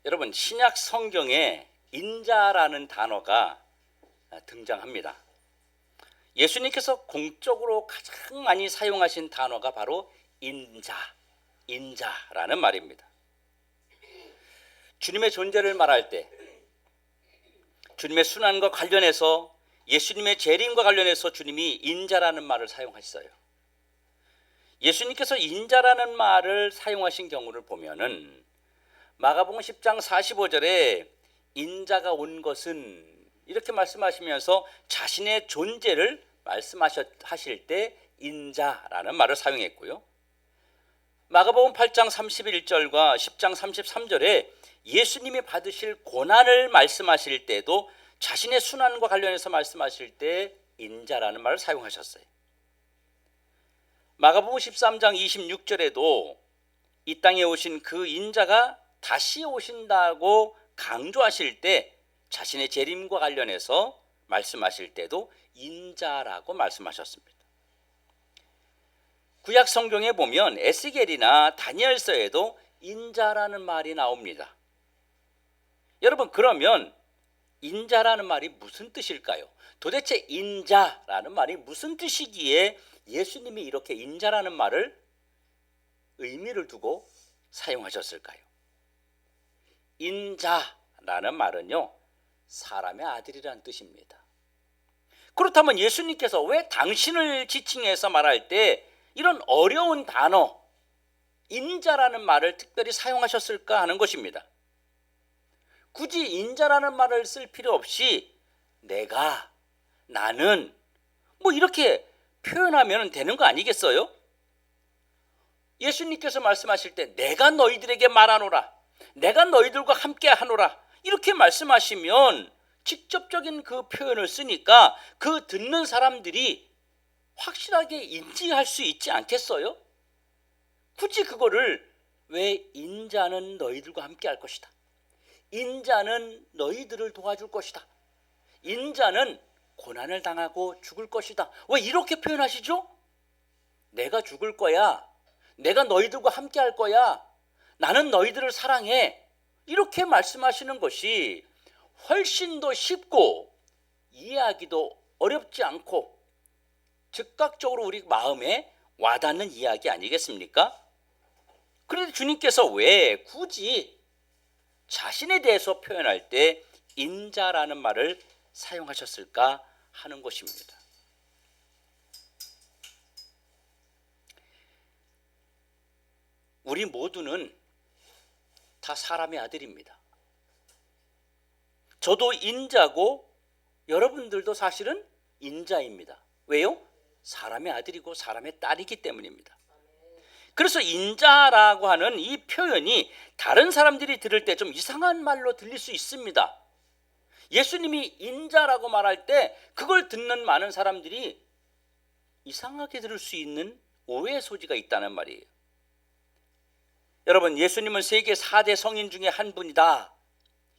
여러분, 신약 성경에 인자라는 단어가 등장합니다. 예수님께서 공적으로 가장 많이 사용하신 단어가 바로 인자라는 말입니다. 주님의 존재를 말할 때, 주님의 순환과 관련해서, 예수님의 재림과 관련해서 주님이 인자라는 말을 사용하셨어요. 예수님께서 인자라는 말을 사용하신 경우를 보면은 마가복음 10장 45절에 인자가 온 것은 이렇게 말씀하시면서 자신의 존재를 말씀하실 때 인자라는 말을 사용했고요. 마가복음 8장 31절과 10장 33절에 예수님이 받으실 고난을 말씀하실 때도 자신의 순환과 관련해서 말씀하실 때 인자라는 말을 사용하셨어요. 마가복음 13장 26절에도 이 땅에 오신 그 인자가 다시 오신다고 강조하실 때 자신의 재림과 관련해서 말씀하실 때도 인자라고 말씀하셨습니다. 구약 성경에 보면 에스겔이나 다니엘서에도 인자라는 말이 나옵니다. 여러분, 그러면 인자라는 말이 무슨 뜻일까요? 도대체 인자라는 말이 무슨 뜻이기에 예수님이 이렇게 인자라는 말을 의미를 두고 사용하셨을까요? 인자라는 말은요, 사람의 아들이라는 뜻입니다. 그렇다면 예수님께서 왜 당신을 지칭해서 말할 때 이런 어려운 단어 인자라는 말을 특별히 사용하셨을까 하는 것입니다. 굳이 인자라는 말을 쓸 필요 없이 내가, 나는 뭐 이렇게 표현하면 되는 거 아니겠어요? 예수님께서 말씀하실 때 내가 너희들에게 말하노라, 내가 너희들과 함께 하노라 이렇게 말씀하시면 직접적인 그 표현을 쓰니까 그 듣는 사람들이 확실하게 인지할 수 있지 않겠어요? 굳이 그거를 왜 인자는 너희들과 함께 할 것이다, 인자는 너희들을 도와줄 것이다, 인자는 고난을 당하고 죽을 것이다, 왜 이렇게 표현하시죠? 내가 죽을 거야, 내가 너희들과 함께 할 거야, 나는 너희들을 사랑해, 이렇게 말씀하시는 것이 훨씬 더 쉽고 이해하기도 어렵지 않고 즉각적으로 우리 마음에 와닿는 이야기 아니겠습니까? 그런데 주님께서 왜 굳이 자신에 대해서 표현할 때 인자라는 말을 사용하셨을까 하는 것입니다. 우리 모두는 다 사람의 아들입니다. 저도 인자고 여러분들도 사실은 인자입니다. 왜요? 사람의 아들이고 사람의 딸이기 때문입니다. 그래서 인자라고 하는 이 표현이 다른 사람들이 들을 때 좀 이상한 말로 들릴 수 있습니다. 예수님이 인자라고 말할 때 그걸 듣는 많은 사람들이 이상하게 들을 수 있는 오해의 소지가 있다는 말이에요. 여러분, 예수님은 세계 4대 성인 중에 한 분이다,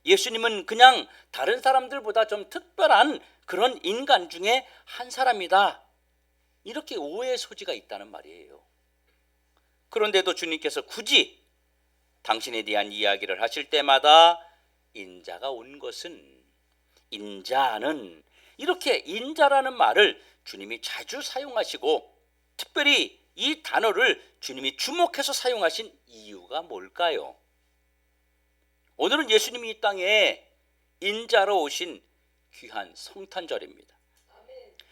예수님은 그냥 다른 사람들보다 좀 특별한 그런 인간 중에 한 사람이다, 이렇게 오해의 소지가 있다는 말이에요. 그런데도 주님께서 굳이 당신에 대한 이야기를 하실 때마다 인자가 온 것은, 인자는, 이렇게 인자라는 말을 주님이 자주 사용하시고 특별히 이 단어를 주님이 주목해서 사용하신 이유가 뭘까요? 오늘은 예수님이 이 땅에 인자로 오신 귀한 성탄절입니다.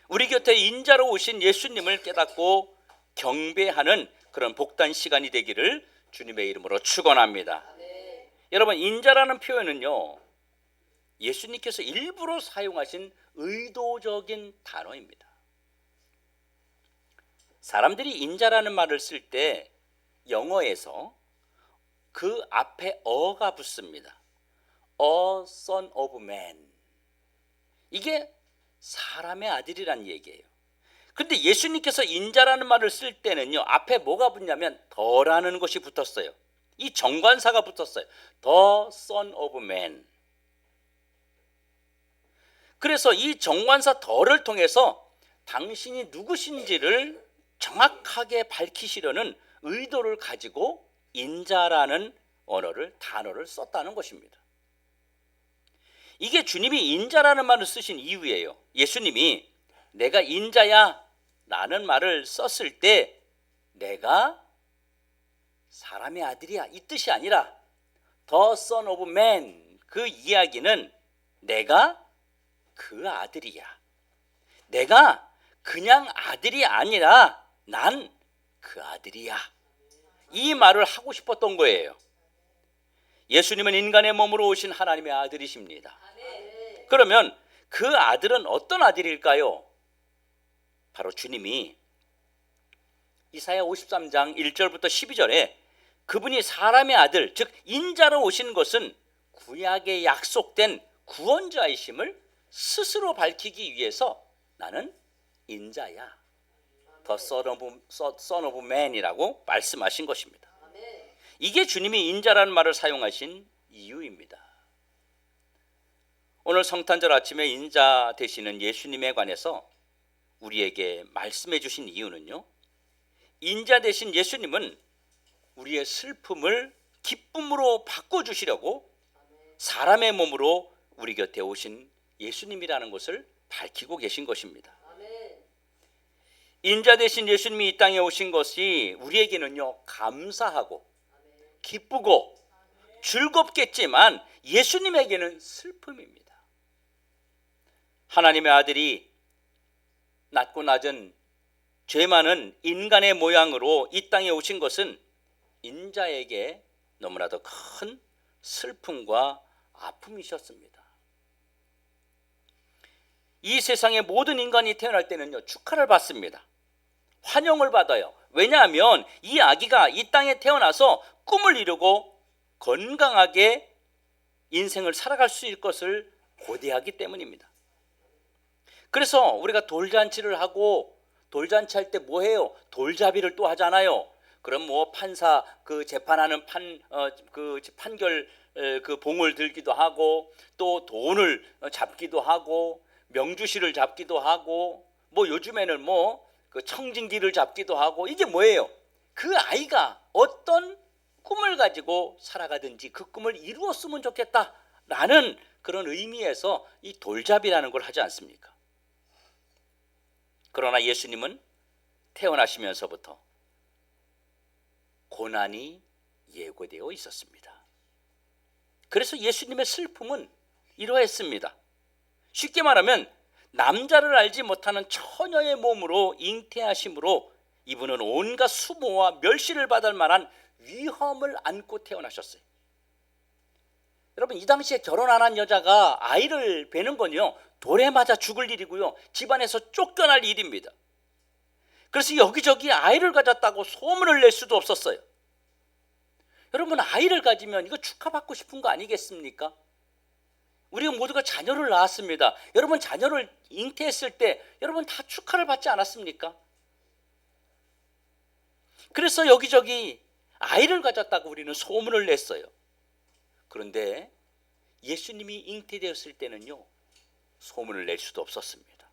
우리 곁에 인자로 오신 예수님을 깨닫고 경배하는 그런 복된 시간이 되기를 주님의 이름으로 축원합니다. 여러분, 인자라는 표현은요, 예수님께서 일부러 사용하신 의도적인 단어입니다. 사람들이 인자라는 말을 쓸 때 영어에서 그 앞에 어가 붙습니다. A son of man. 이게 사람의 아들이란 얘기예요. 그런데 예수님께서 인자라는 말을 쓸 때는요, 앞에 뭐가 붙냐면 더라는 것이 붙었어요. 이 정관사가 붙었어요. The son of man. 그래서 이 정관사 더를 통해서 당신이 누구신지를 정확하게 밝히시려는 의도를 가지고 인자라는 단어를 썼다는 것입니다. 이게 주님이 인자라는 말을 쓰신 이유예요. 예수님이 내가 인자야 라는 말을 썼을 때 내가 사람의 아들이야 이 뜻이 아니라 The Son of Man, 그 이야기는 내가 그 아들이야. 내가 그냥 아들이 아니라 난 그 아들이야. 이 말을 하고 싶었던 거예요. 예수님은 인간의 몸으로 오신 하나님의 아들이십니다. 그러면 그 아들은 어떤 아들일까요? 바로 주님이 이사야 53장 1절부터 12절에 그분이 사람의 아들, 즉 인자로 오신 것은 구약에 약속된 구원자이심을 스스로 밝히기 위해서 나는 인자야, The Son of Man이라고 말씀하신 것입니다. 이게 주님이 인자라는 말을 사용하신 이유입니다. 오늘 성탄절 아침에 인자 되시는 예수님에 관해서 우리에게 말씀해 주신 이유는요, 인자 되신 예수님은 우리의 슬픔을 기쁨으로 바꿔주시려고 사람의 몸으로 우리 곁에 오신 예수님이라는 것을 밝히고 계신 것입니다. 인자 되신 예수님이 이 땅에 오신 것이 우리에게는요, 감사하고 기쁘고 즐겁겠지만 예수님에게는 슬픔입니다. 하나님의 아들이 낮고 낮은 죄 많은 인간의 모양으로 이 땅에 오신 것은 인자에게 너무나도 큰 슬픔과 아픔이셨습니다. 이 세상의 모든 인간이 태어날 때는요, 축하를 받습니다. 환영을 받아요. 왜냐하면 이 아기가 이 땅에 태어나서 꿈을 이루고 건강하게 인생을 살아갈 수 있을 것을 고대하기 때문입니다. 그래서 우리가 돌잔치를 하고, 돌잔치 할 때 뭐 해요? 돌잡이를 또 하잖아요. 그럼 뭐 판사 그 재판하는 판결 그 봉을 들기도 하고, 또 돈을 잡기도 하고, 명주실을 잡기도 하고, 뭐 요즘에는 뭐 그 청진기를 잡기도 하고. 이게 뭐예요? 그 아이가 어떤 꿈을 가지고 살아가든지 그 꿈을 이루었으면 좋겠다라는 그런 의미에서 이 돌잡이라는 걸 하지 않습니까? 그러나 예수님은 태어나시면서부터 고난이 예고되어 있었습니다. 그래서 예수님의 슬픔은 이러했습니다. 쉽게 말하면 남자를 알지 못하는 처녀의 몸으로 잉태하심으로 이분은 온갖 수모와 멸시를 받을 만한 위험을 안고 태어나셨어요. 여러분, 이 당시에 결혼 안 한 여자가 아이를 베는 건요, 돌에 맞아 죽을 일이고요, 집안에서 쫓겨날 일입니다. 그래서 여기저기 아이를 가졌다고 소문을 낼 수도 없었어요. 여러분, 아이를 가지면 이거 축하받고 싶은 거 아니겠습니까? 우리가 모두가 자녀를 낳았습니다. 여러분, 자녀를 잉태했을 때 여러분 다 축하를 받지 않았습니까? 그래서 여기저기 아이를 가졌다고 우리는 소문을 냈어요. 그런데 예수님이 잉태되었을 때는요, 소문을 낼 수도 없었습니다.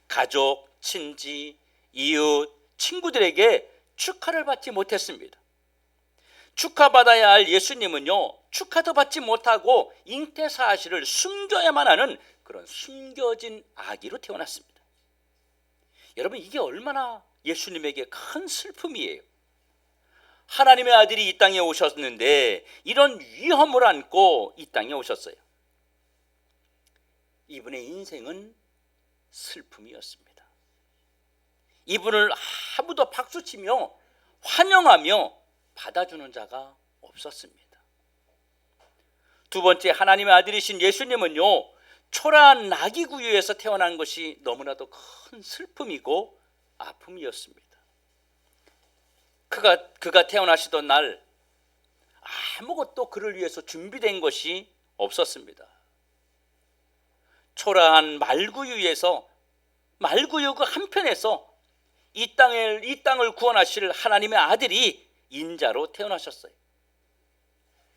가족, 친지, 이웃, 친구들에게 축하를 받지 못했습니다. 축하받아야 할 예수님은요, 축하도 받지 못하고 잉태 사실을 숨겨야만 하는 그런 숨겨진 아기로 태어났습니다. 여러분, 이게 얼마나 예수님에게 큰 슬픔이에요. 하나님의 아들이 이 땅에 오셨는데 이런 위험을 안고 이 땅에 오셨어요. 이분의 인생은 슬픔이었습니다. 이분을 아무도 박수치며 환영하며 받아주는 자가 없었습니다. 두 번째, 하나님의 아들이신 예수님은요, 초라한 나귀 구유에서 태어난 것이 너무나도 큰 슬픔이고 아픔이었습니다. 그가 태어나시던 날 아무것도 그를 위해서 준비된 것이 없었습니다. 초라한 말구유에서, 말구유 그 한편에서 이 땅을 구원하실 하나님의 아들이 인자로 태어나셨어요.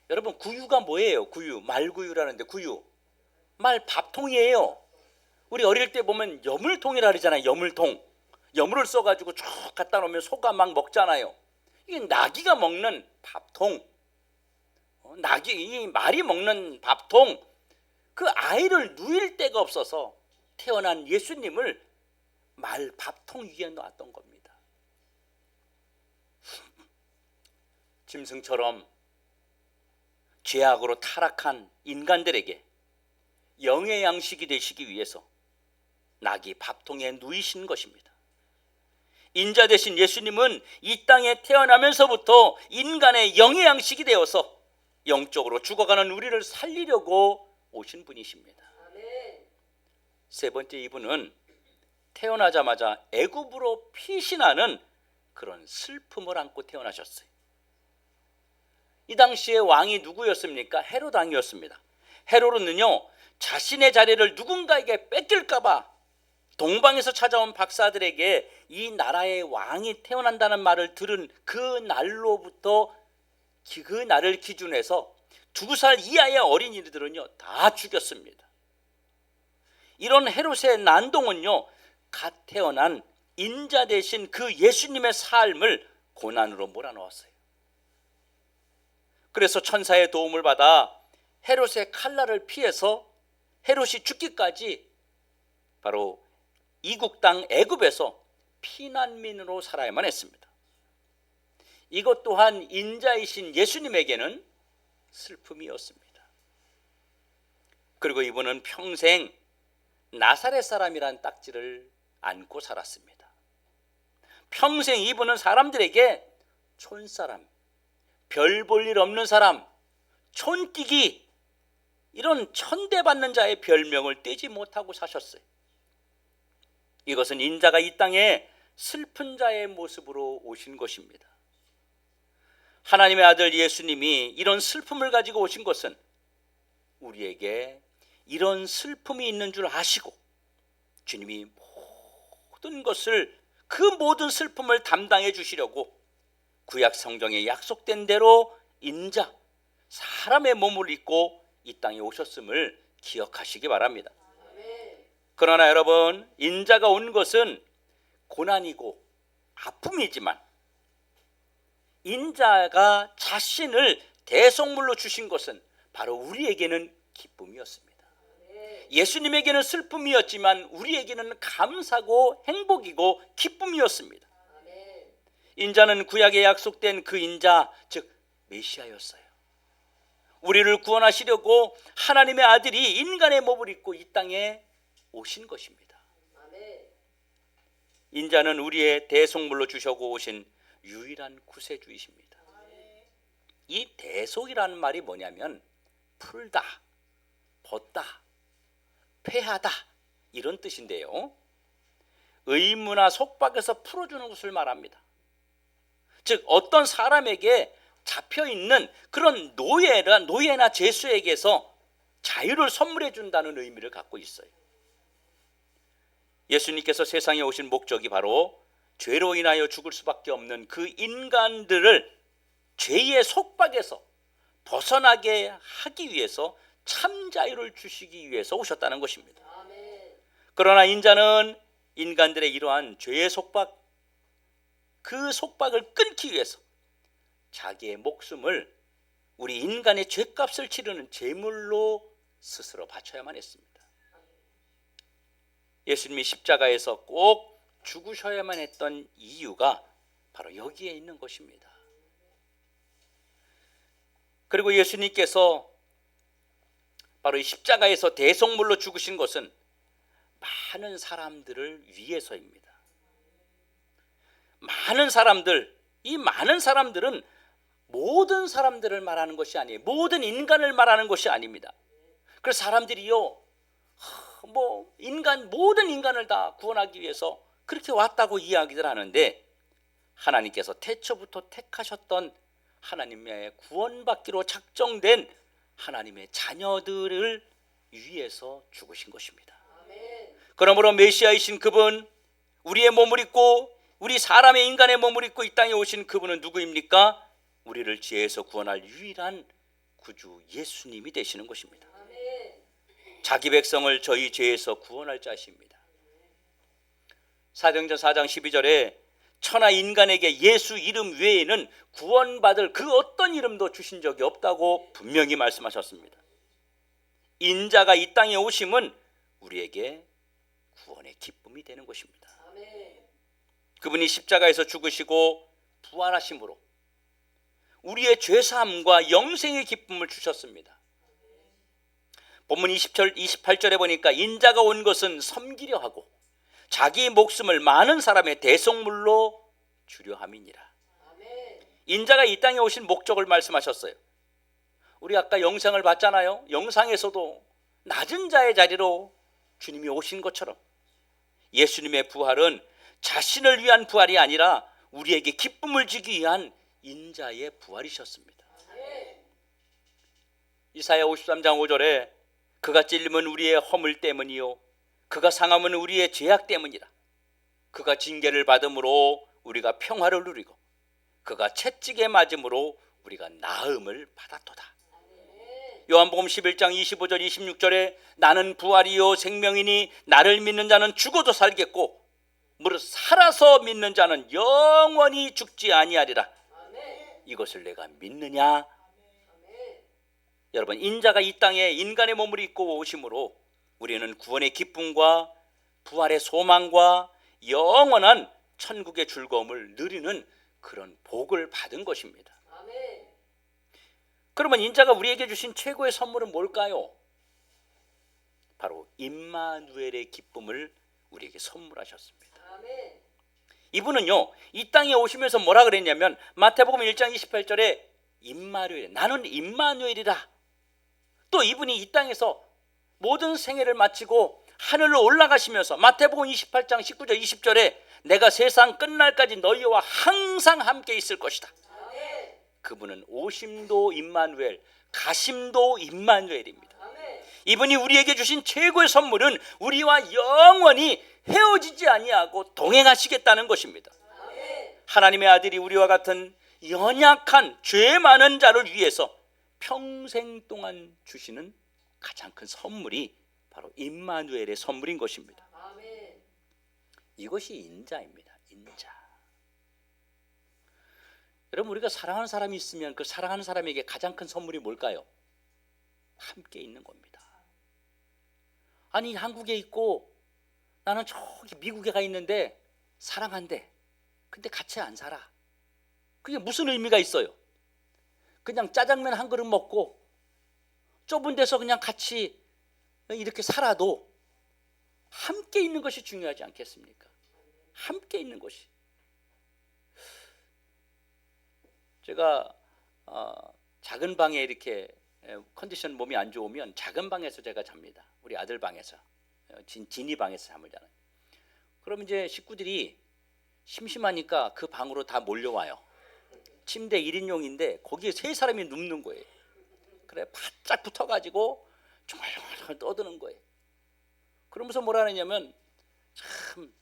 여러분, 구유가 뭐예요? 구유, 말구유라는데, 구유 말 밥통이에요. 우리 어릴 때 보면 여물통이라 그러잖아요. 여물통. 여물을 써가지고 쭉 갖다 놓으면 소가 막 먹잖아요. 이게 나귀가 먹는 밥통. 낙이 이 말이 먹는 밥통 그 아이를 누일 데가 없어서 태어난 예수님을 말 밥통 위에 놨던 겁니다. 짐승처럼 죄악으로 타락한 인간들에게 영의 양식이 되시기 위해서 낙이 밥통에 누이신 것입니다. 인자 되신 예수님은 이 땅에 태어나면서부터 인간의 영의 양식이 되어서 영적으로 죽어가는 우리를 살리려고 오신 분이십니다. 세 번째, 이분은 태어나자마자 애굽으로 피신하는 그런 슬픔을 안고 태어나셨어요. 이 당시에 왕이 누구였습니까? 헤롯 왕이었습니다. 헤롯은요, 자신의 자리를 누군가에게 뺏길까봐 동방에서 찾아온 박사들에게 이 나라의 왕이 태어난다는 말을 들은 그 날로부터 그 날을 기준해서 2살 이하의 어린이들은요 다 죽였습니다. 이런 헤롯의 난동은요, 갓 태어난 인자 대신 그 예수님의 삶을 고난으로 몰아넣었어요. 그래서 천사의 도움을 받아 헤롯의 칼날을 피해서 헤롯이 죽기까지 바로 이국 땅 애굽에서 피난민으로 살아야만 했습니다. 이것 또한 인자이신 예수님에게는 슬픔이었습니다. 그리고 이분은 평생 나사렛 사람이란 딱지를 안고 살았습니다. 평생 이분은 사람들에게 촌사람, 별 볼 일 없는 사람, 촌뛰기, 이런 천대받는 자의 별명을 떼지 못하고 사셨어요. 이것은 인자가 이 땅에 슬픈 자의 모습으로 오신 것입니다. 하나님의 아들 예수님이 이런 슬픔을 가지고 오신 것은 우리에게 이런 슬픔이 있는 줄 아시고 주님이 모든 것을, 그 모든 슬픔을 담당해 주시려고 구약 성경에 약속된 대로 인자, 사람의 몸을 입고 이 땅에 오셨음을 기억하시기 바랍니다. 그러나 여러분, 인자가 온 것은 고난이고 아픔이지만 인자가 자신을 대속물로 주신 것은 바로 우리에게는 기쁨이었습니다. 예수님에게는 슬픔이었지만 우리에게는 감사고 행복이고 기쁨이었습니다. 인자는 구약에 약속된 그 인자, 즉 메시아였어요. 우리를 구원하시려고 하나님의 아들이 인간의 몸을 입고 이 땅에 오신 것입니다. 인자는 우리의 대속물로 주셔고 오신 유일한 구세주이십니다. 이 대속이라는 말이 뭐냐면 풀다, 벗다, 폐하다, 이런 뜻인데요, 의무나 속박에서 풀어주는 것을 말합니다. 즉 어떤 사람에게 잡혀있는 그런 노예나 죄수에게서 자유를 선물해 준다는 의미를 갖고 있어요. 예수님께서 세상에 오신 목적이 바로 죄로 인하여 죽을 수밖에 없는 그 인간들을 죄의 속박에서 벗어나게 하기 위해서 참 자유를 주시기 위해서 오셨다는 것입니다. 그러나 인자는 인간들의 이러한 죄의 속박, 그 속박을 끊기 위해서 자기의 목숨을 우리 인간의 죄값을 치르는 제물로 스스로 바쳐야만 했습니다. 예수님이 십자가에서 꼭 죽으셔야만 했던 이유가 바로 여기에 있는 것입니다. 그리고 예수님께서 바로 이 십자가에서 대속물로 죽으신 것은 많은 사람들을 위해서입니다. 많은 사람들, 이 많은 사람들은 모든 사람들을 말하는 것이 아니에요. 모든 인간을 말하는 것이 아닙니다. 그래서 사람들이요, 모든 인간을 다 구원하기 위해서 그렇게 왔다고 이야기를 하는데, 하나님께서 태초부터 택하셨던 하나님의 구원받기로 작정된 하나님의 자녀들을 위해서 죽으신 것입니다. 그러므로 메시아이신 그분, 우리의 몸을 입고, 우리 사람의 인간의 몸을 입고 이 땅에 오신 그분은 누구입니까? 우리를 죄에서 구원할 유일한 구주 예수님이 되시는 것입니다. 자기 백성을 저희 죄에서 구원할 자십니다. 사도행전 4장 12절에 천하 인간에게 예수 이름 외에는 구원받을 그 어떤 이름도 주신 적이 없다고 분명히 말씀하셨습니다. 인자가 이 땅에 오심은 우리에게 구원의 기쁨이 되는 것입니다. 그분이 십자가에서 죽으시고 부활하심으로 우리의 죄사함과 영생의 기쁨을 주셨습니다. 본문 28절에 보니까 인자가 온 것은 섬기려 하고 자기 목숨을 많은 사람의 대속물로 주려 함이니라. 인자가 이 땅에 오신 목적을 말씀하셨어요. 우리 아까 영상을 봤잖아요. 영상에서도 낮은 자의 자리로 주님이 오신 것처럼 예수님의 부활은 자신을 위한 부활이 아니라 우리에게 기쁨을 주기 위한 인자의 부활이셨습니다. 이사야 53장 5절에 그가 찔림은 우리의 허물 때문이요 그가 상함은 우리의 죄악 때문이라. 그가 징계를 받음으로 우리가 평화를 누리고 그가 채찍에 맞음으로 우리가 나음을 받았도다. 요한복음 11장 25절 26절에 나는 부활이요 생명이니 나를 믿는 자는 죽어도 살겠고 무릇 살아서 믿는 자는 영원히 죽지 아니하리라. 이것을 내가 믿느냐? 여러분, 인자가 이 땅에 인간의 몸을 입고 오심으로 우리는 구원의 기쁨과 부활의 소망과 영원한 천국의 즐거움을 누리는 그런 복을 받은 것입니다. 그러면 인자가 우리에게 주신 최고의 선물은 뭘까요? 바로 임마누엘의 기쁨을 우리에게 선물하셨습니다. 이분은요, 이 땅에 오시면서 뭐라 그랬냐면 마태복음 1장 28절에 임마누엘, 나는 임마누엘이라. 또 이분이 이 땅에서 모든 생애를 마치고 하늘로 올라가시면서 마태복음 28장 19절 20절에 내가 세상 끝날까지 너희와 항상 함께 있을 것이다. 그분은 오심도 임마누엘, 가심도 임마누엘입니다. 이분이 우리에게 주신 최고의 선물은 우리와 영원히 헤어지지 아니하고 동행하시겠다는 것입니다. 하나님의 아들이 우리와 같은 연약한 죄 많은 자를 위해서 평생 동안 주시는 가장 큰 선물이 바로 임마누엘의 선물인 것입니다. 이것이 인자입니다. 인자. 여러분, 우리가 사랑하는 사람이 있으면 그 사랑하는 사람에게 가장 큰 선물이 뭘까요? 함께 있는 겁니다. 아니, 한국에 있고 나는 저기 미국에 가 있는데 사랑한대. 근데 같이 안 살아. 그게 무슨 의미가 있어요? 그냥 짜장면 한 그릇 먹고 좁은 데서 그냥 같이 이렇게 살아도 함께 있는 것이 중요하지 않겠습니까? 함께 있는 것이. 제가 작은 방에 이렇게 컨디션 몸이 안 좋으면 작은 방에서 제가 잡니다. 우리 아들 방에서, 진이 방에서 잠을 자는. 그럼 이제 식구들이 심심하니까 그 방으로 다 몰려와요. 침대 1인용인데 거기에 세 사람이 눕는 거예요. 그래 바짝 붙어가지고 정말 떠드는 거예요. 그러면서 뭐라 하냐면 참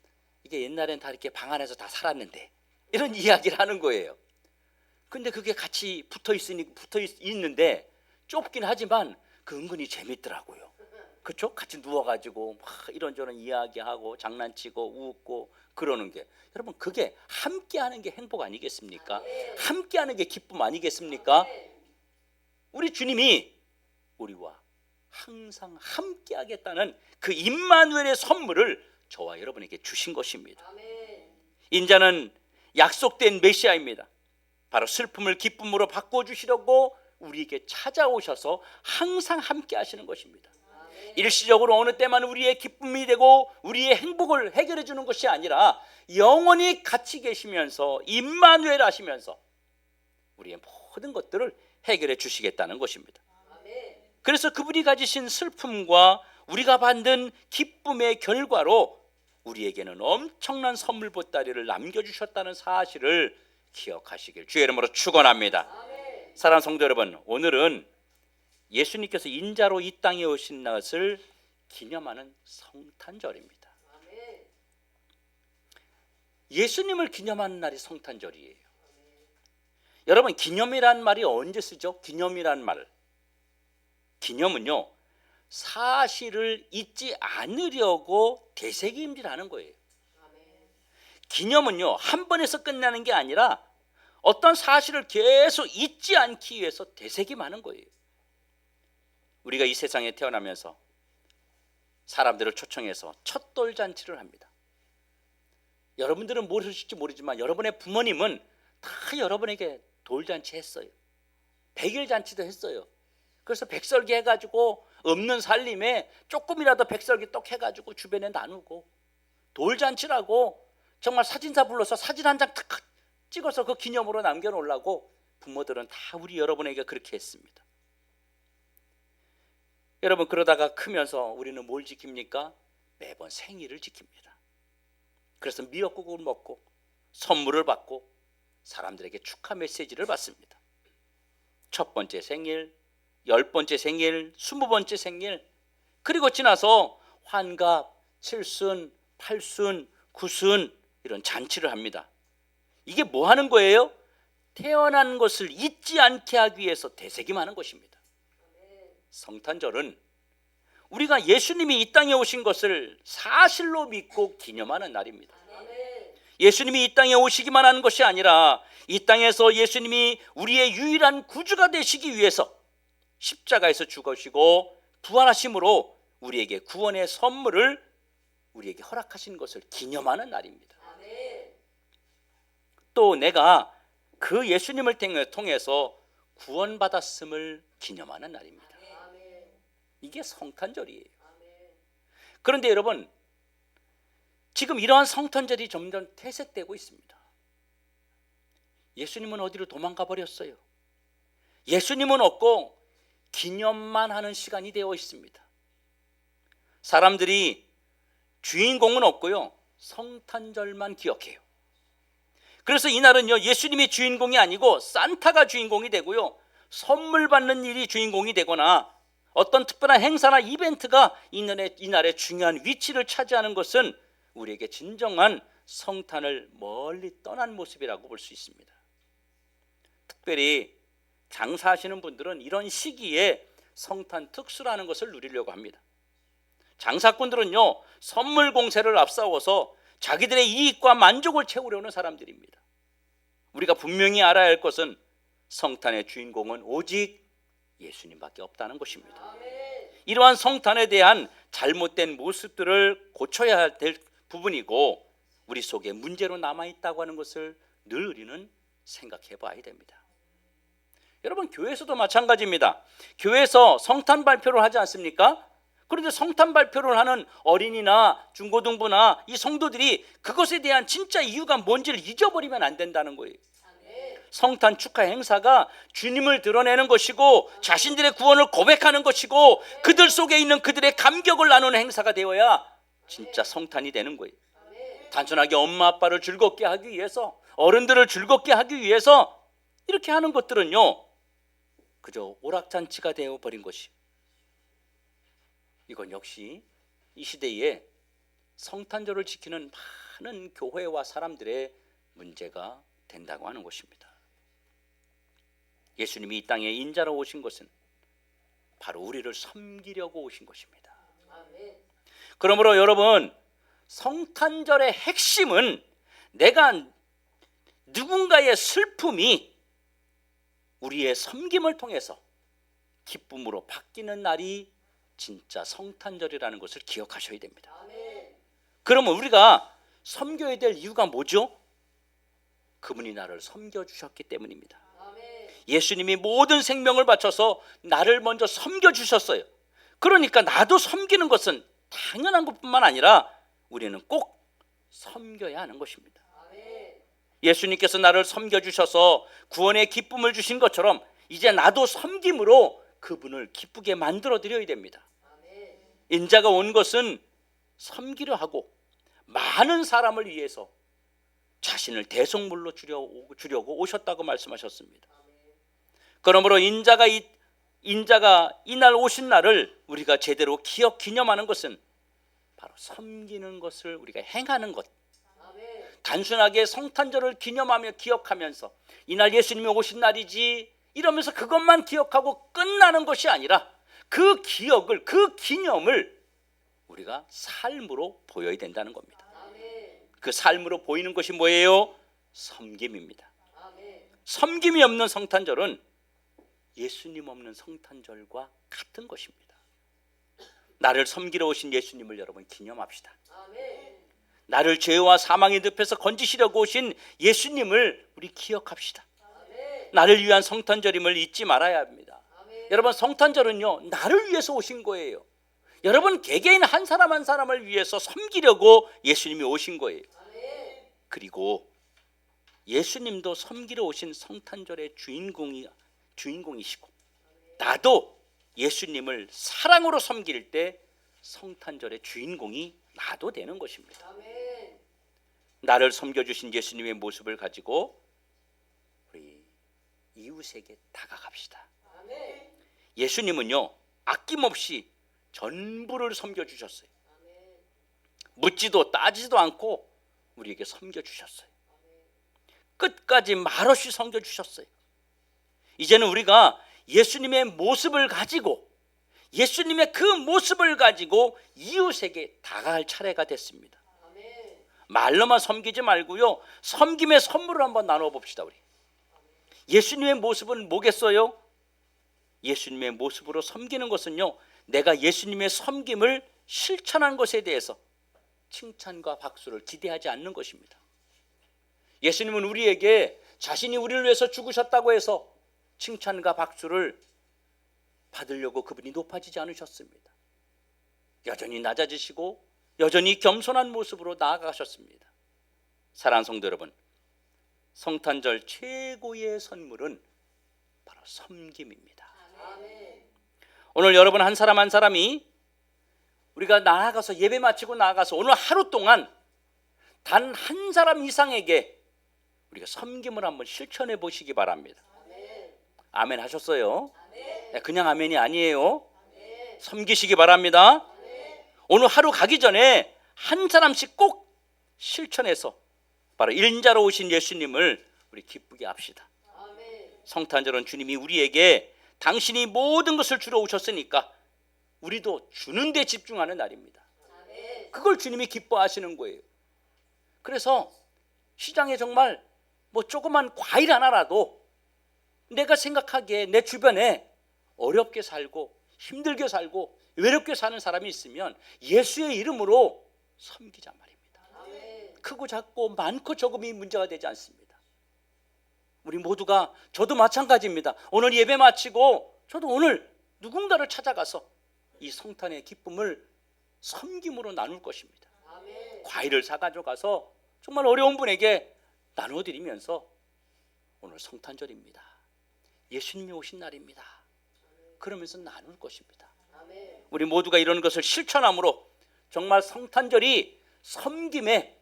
이게 옛날엔 다 이렇게 방 안에서 다 살았는데 이런 이야기를 하는 거예요. 근데 그게 같이 붙어 있는데 좁긴 하지만 그 은근히 재밌더라고요. 그렇죠? 같이 누워가지고 막 이런저런 이야기하고 장난치고 웃고 그러는 게, 여러분 그게 함께하는 게 행복 아니겠습니까? 함께하는 게 기쁨 아니겠습니까? 우리 주님이 우리와 항상 함께하겠다는 그 임마누엘의 선물을 저와 여러분에게 주신 것입니다. 인자는 약속된 메시아입니다. 바로 슬픔을 기쁨으로 바꿔주시려고 우리에게 찾아오셔서 항상 함께 하시는 것입니다. 일시적으로 어느 때만 우리의 기쁨이 되고 우리의 행복을 해결해 주는 것이 아니라 영원히 같이 계시면서 임마누엘 하시면서 우리의 모든 것들을 해결해 주시겠다는 것입니다. 그래서 그분이 가지신 슬픔과 우리가 받는 기쁨의 결과로 우리에게는 엄청난 선물 보따리를 남겨주셨다는 사실을 기억하시길 주의 이름으로 축원합니다. 사랑하는 성도 여러분, 오늘은 예수님께서 인자로 이 땅에 오신 것을 기념하는 성탄절입니다. 예수님을 기념하는 날이 성탄절이에요. 여러분, 기념이라는 말이 언제 쓰죠? 기념이라는 말. 기념은요, 사실을 잊지 않으려고 되새김질하는 거예요. 기념은요, 한 번에서 끝나는 게 아니라 어떤 사실을 계속 잊지 않기 위해서 되새김하는 거예요. 우리가 이 세상에 태어나면서 사람들을 초청해서 첫 돌잔치를 합니다. 여러분들은 모르실지 모르지만 여러분의 부모님은 다 여러분에게 돌잔치 했어요. 백일잔치도 했어요. 그래서 백설기 해가지고 없는 살림에 조금이라도 백설기 떡 해가지고 주변에 나누고, 돌잔치라고 정말 사진사 불러서 사진 한 장 탁 찍어서 그 기념으로 남겨놓으려고 부모들은 다 우리 여러분에게 그렇게 했습니다. 여러분, 그러다가 크면서 우리는 뭘 지킵니까? 매번 생일을 지킵니다. 그래서 미역국을 먹고 선물을 받고 사람들에게 축하 메시지를 받습니다. 첫 번째 생일, 10번째 생일, 20번째 생일, 그리고 지나서 환갑, 칠순, 팔순, 구순 이런 잔치를 합니다. 이게 뭐 하는 거예요? 태어난 것을 잊지 않게 하기 위해서 되새김하는 것입니다. 성탄절은 우리가 예수님이 이 땅에 오신 것을 사실로 믿고 기념하는 날입니다. 예수님이 이 땅에 오시기만 하는 것이 아니라 이 땅에서 예수님이 우리의 유일한 구주가 되시기 위해서 십자가에서 죽으시고 부활하심으로 우리에게 구원의 선물을 우리에게 허락하신 것을 기념하는 날입니다. 또 내가 그 예수님을 통해서 구원받았음을 기념하는 날입니다. 이게 성탄절이에요. 그런데 여러분, 지금 이러한 성탄절이 점점 퇴색되고 있습니다. 예수님은 어디로 도망가 버렸어요. 예수님은 없고 기념만 하는 시간이 되어 있습니다. 사람들이 주인공은 없고요, 성탄절만 기억해요. 그래서 이날은요, 예수님이 주인공이 아니고 산타가 주인공이 되고요, 선물 받는 일이 주인공이 되거나 어떤 특별한 행사나 이벤트가 이날의 중요한 위치를 차지하는 것은 우리에게 진정한 성탄을 멀리 떠난 모습이라고 볼 수 있습니다. 특별히 장사하시는 분들은 이런 시기에 성탄 특수라는 것을 누리려고 합니다. 장사꾼들은요, 선물 공세를 앞세워서 자기들의 이익과 만족을 채우려는 사람들입니다. 우리가 분명히 알아야 할 것은 성탄의 주인공은 오직 예수님밖에 없다는 것입니다. 이러한 성탄에 대한 잘못된 모습들을 고쳐야 될 부분이고 우리 속에 문제로 남아있다고 하는 것을 늘 우리는 생각해 봐야 됩니다. 여러분, 교회에서도 마찬가지입니다. 교회에서 성탄 발표를 하지 않습니까? 그런데 성탄 발표를 하는 어린이나 중고등부나 이 성도들이 그것에 대한 진짜 이유가 뭔지를 잊어버리면 안 된다는 거예요. 성탄 축하 행사가 주님을 드러내는 것이고 자신들의 구원을 고백하는 것이고 그들 속에 있는 그들의 감격을 나누는 행사가 되어야 진짜 성탄이 되는 거예요. 단순하게 엄마 아빠를 즐겁게 하기 위해서, 어른들을 즐겁게 하기 위해서 이렇게 하는 것들은요, 그저 오락잔치가 되어버린 것이, 이건 역시 이 시대에 성탄절을 지키는 많은 교회와 사람들의 문제가 된다고 하는 것입니다. 예수님이 이 땅에 인자로 오신 것은 바로 우리를 섬기려고 오신 것입니다. 그러므로 여러분, 성탄절의 핵심은 내가 누군가의 슬픔이 우리의 섬김을 통해서 기쁨으로 바뀌는 날이 진짜 성탄절이라는 것을 기억하셔야 됩니다. 그러면 우리가 섬겨야 될 이유가 뭐죠? 그분이 나를 섬겨주셨기 때문입니다. 예수님이 모든 생명을 바쳐서 나를 먼저 섬겨주셨어요. 그러니까 나도 섬기는 것은 당연한 것뿐만 아니라 우리는 꼭 섬겨야 하는 것입니다. 예수님께서 나를 섬겨주셔서 구원의 기쁨을 주신 것처럼 이제 나도 섬김으로 그분을 기쁘게 만들어 드려야 됩니다. 인자가 온 것은 섬기려 하고 많은 사람을 위해서 자신을 대속물로 주려고 오셨다고 말씀하셨습니다. 그러므로 인자가 이날 오신 날을 우리가 제대로 기념하는 것은 바로 섬기는 것을 우리가 행하는 것. 단순하게 성탄절을 기념하며 기억하면서 이날 예수님이 오신 날이지 이러면서 그것만 기억하고 끝나는 것이 아니라 그 기념을 우리가 삶으로 보여야 된다는 겁니다. 그 삶으로 보이는 것이 뭐예요? 섬김입니다. 섬김이 없는 성탄절은 예수님 없는 성탄절과 같은 것입니다. 나를 섬기러 오신 예수님을 여러분 기념합시다. 나를 죄와 사망의 늪에서 건지시려고 오신 예수님을 우리 기억합시다. 나를 위한 성탄절임을 잊지 말아야 합니다. 여러분, 성탄절은요, 나를 위해서 오신 거예요. 여러분 개개인 한 사람 한 사람을 위해서 섬기려고 예수님이 오신 거예요. 그리고 예수님도 섬기러 오신 성탄절의 주인공이시고, 나도 예수님을 사랑으로 섬길 때 성탄절의 주인공이 나도 되는 것입니다. 나를 섬겨주신 예수님의 모습을 가지고 우리 이웃에게 다가갑시다. 예수님은요, 아낌없이 전부를 섬겨주셨어요. 묻지도 따지도 않고 우리에게 섬겨주셨어요. 끝까지 말없이 섬겨주셨어요. 이제는 우리가 예수님의 모습을 가지고, 예수님의 그 모습을 가지고 이웃에게 다가갈 차례가 됐습니다. 말로만 섬기지 말고요, 섬김의 선물을 한번 나눠 봅시다. 우리 예수님의 모습은 뭐겠어요? 예수님의 모습으로 섬기는 것은요, 내가 예수님의 섬김을 실천한 것에 대해서 칭찬과 박수를 기대하지 않는 것입니다. 예수님은 우리에게 자신이 우리를 위해서 죽으셨다고 해서 칭찬과 박수를 받으려고 그분이 높아지지 않으셨습니다. 여전히 낮아지시고 여전히 겸손한 모습으로 나아가셨습니다. 사랑하는 성도 여러분, 성탄절 최고의 선물은 바로 섬김입니다. 오늘 여러분 한 사람 한 사람이 우리가 나아가서 예배 마치고 나아가서 오늘 하루 동안 단 한 사람 이상에게 우리가 섬김을 한번 실천해 보시기 바랍니다. 아멘 하셨어요? 그냥 아멘이 아니에요. 섬기시기 바랍니다. 오늘 하루 가기 전에 한 사람씩 꼭 실천해서 바로 일자로 오신 예수님을 우리 기쁘게 합시다. 성탄절은 주님이 우리에게 당신이 모든 것을 주러 오셨으니까 우리도 주는 데 집중하는 날입니다. 그걸 주님이 기뻐하시는 거예요. 그래서 시장에 정말 뭐 조그만 과일 하나라도 내가 생각하기에 내 주변에 어렵게 살고 힘들게 살고 외롭게 사는 사람이 있으면 예수의 이름으로 섬기자 말입니다. 크고 작고 많고 적음이 문제가 되지 않습니다. 우리 모두가, 저도 마찬가지입니다. 오늘 예배 마치고 저도 오늘 누군가를 찾아가서 이 성탄의 기쁨을 섬김으로 나눌 것입니다. 과일을 사가지고 가서 정말 어려운 분에게 나눠드리면서 오늘 성탄절입니다, 예수님이 오신 날입니다, 그러면서 나눌 것입니다. 우리 모두가 이런 것을 실천함으로 정말 성탄절이 섬김의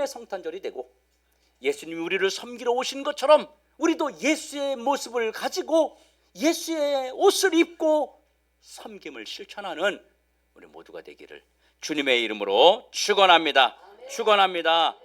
성탄절이 되고, 예수님이 우리를 섬기러 오신 것처럼 우리도 예수의 모습을 가지고 예수의 옷을 입고 섬김을 실천하는 우리 모두가 되기를 주님의 이름으로 축원합니다. 축원합니다.